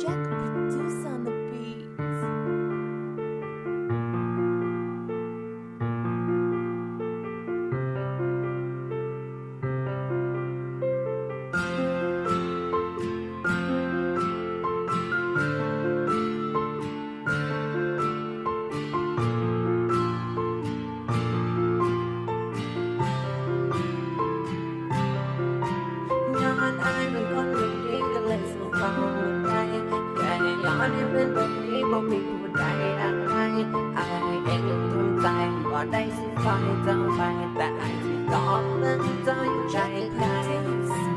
Jack produce on the beats.ย้อนอายเป็นคนแบบนี้ก็เลยสู้ฟังหัวใจแค่ย้อนให้เป็นแบบนี้บ่มีผู้ใดรักให้อายเองทนใจบ่ได้สิฟังเจ้าไปแต่อายสิตอบเรื่องเจ้าอยู่ใจใคร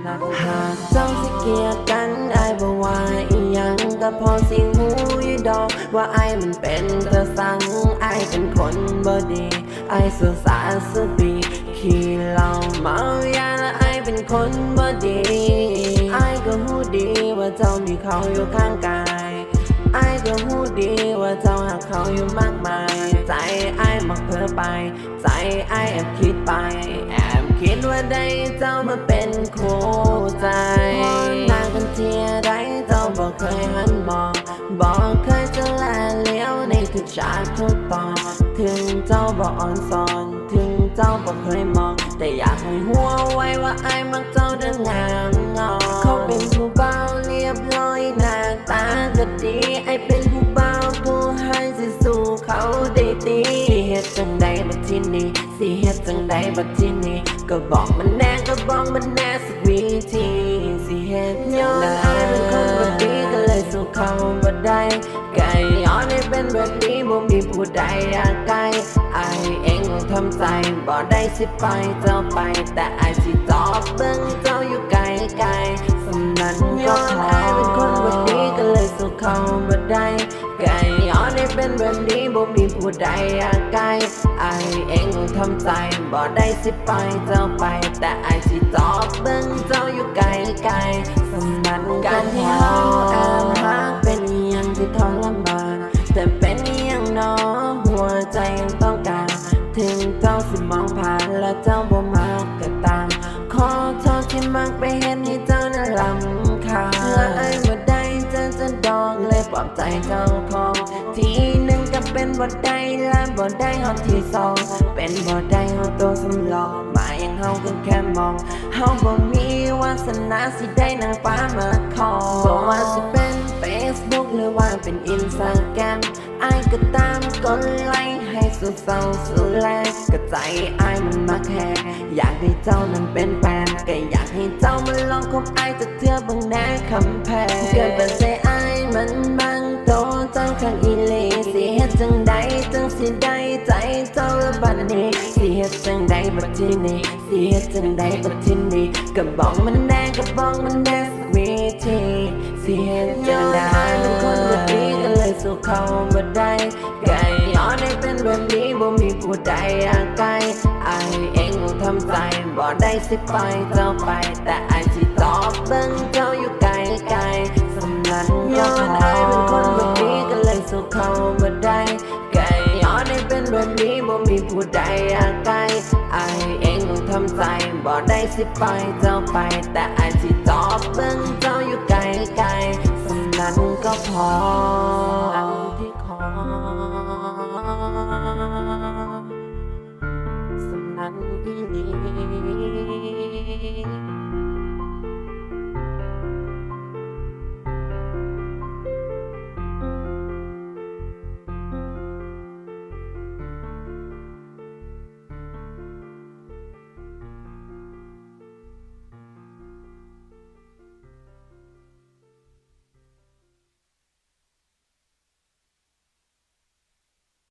หากเจ้าสิเกลียดกันอายบ่ว่าอีหยังก็พอสิหูอยู่ดอกว่าอายมันเป็นกระสังอายเป็นคนบ่ดีอายสุสาสุบีขี้เหล้าเมายาและอายเป็นคนบ่ดีอายก็หูดีว่าเจ้ามีเขาอยู่ข้างกายอายก็หูดีว่าเจ้าหากเขาอยู่มากมายใจอายมักเพ้อไปใจอายแอบคิดไปแอบคิดว่าได้เจ้ามาเป็นคู่ใจนางกันเทียใดเจ้าบอกเคยหันมองบอกเคยจะแลเลี้ยวในทุกฉากทุกตอนถึงเจ้าบอกอ่อนสอนถึงเจ้าบอกเคยมองแต่อยากให้หัวไว้ว่าอายมักเจ้าเดินงามงอเขาเป็นผู้เบาเรียบร้อยหน้าตาก็ดีไอเป็นผู้เบาผู้ให้สิสู้เขาได้ดีสิเฮ็ดจังใดบัดทีนี้สิเฮ็ดจังใดบัดทีนี้ก็บอกมันแน่ก็บอกมันแน่สักวิธีสิเฮ็ดย้อนอายเป็นคนบ่ดีก็เลยสู้เขาบ่ได้ไก่ย้อนให้เป็นแบบนี้บ่มีผู้ใดอยากไกลอายเองทำใจบ่ได้สิไปเจ้าไปแต่อายสิตอบเบิ่งเจ้าอยู่ไกลไกลสำนั้นก็พออายเป็นคนบ่ดีก็เลยสู้เขาบ่ได้ไก่ย้อนให้เป็นแบบนี้บ่มีผู้ใดอยากไกลอายเองทำใจบ่ได้สิไปเจ้าไปแต่อายสิตอบเบิ่งเจ้าอยู่ไกลไกลสำนั้นการที่เฮาแอบรักเป็นอีหยังที่ทรมานแต่เป็นอีหยังน้อหัวใจยังต้องการถึงเจ้าสิมองผ่านและเจ้าบ่มากก็ตามขอโทษที่มักไปเห็นให้เจ้านั้นรำคาญเพื่ออายบ่ได้เจอจะดองเลยปลอบใจเจ้าของทีหนึ่งก็เป็นบ่ได้และบ่ได้ฮอดที่สองเป็นบ่ได้เฮาตัวสำรองมายังเฮาก็แค่มองเฮาบ่มีวาสนาสิได้นางฟ้ามาขอบ่ว่าสิเป็น Facebook หรือว่าเป็น Instagram อายก็ตามกดไลค์ให้สุดเศร้าสุดแลก็ใจอายมันมาแค่อยากให้เจ้านั้นเป็นแฟนก็อยากให้เจ้ามาลองคบอายจะเทื่อบังแน่คำแพงเกิดเป็นใจอายมันบังโตเจ้าข้างอีเลสิเฮ็ดจังใดจังสิได้ใจเจ้าละบัดนี้สิเฮ็ดจังใดบัดทีนี้สิเฮ็ดจังใดบัดทีนี้ก็บอกมันแน่ก็บอกมันแน่สักวิธีสิเฮ็ดจังใดเป็นคนบ่ดีก็เลยสู้เขาบ่ได้ไก่ย้อนให้เป็นแบบนี้บ่มีผู้ใดอยากไกลอายเองทำใจบ่ได้สิไปเจ้าไปแต่อายสิตอบเบิ่งเจ้าอยู่ไกลไกลสำนันย้อนอายเป็นคนบ่ดีก็เลยสู้เขาบ่ได้ไก่ย้อนให้เป็นแบบนี้บ่มีผู้ใดอยากไกลอายเองทำใจบ่ได้สิไปเจ้าไปแต่อายสิตอบเบิ่งเจ้าอยู่ไกลไกลสำนันก็พอ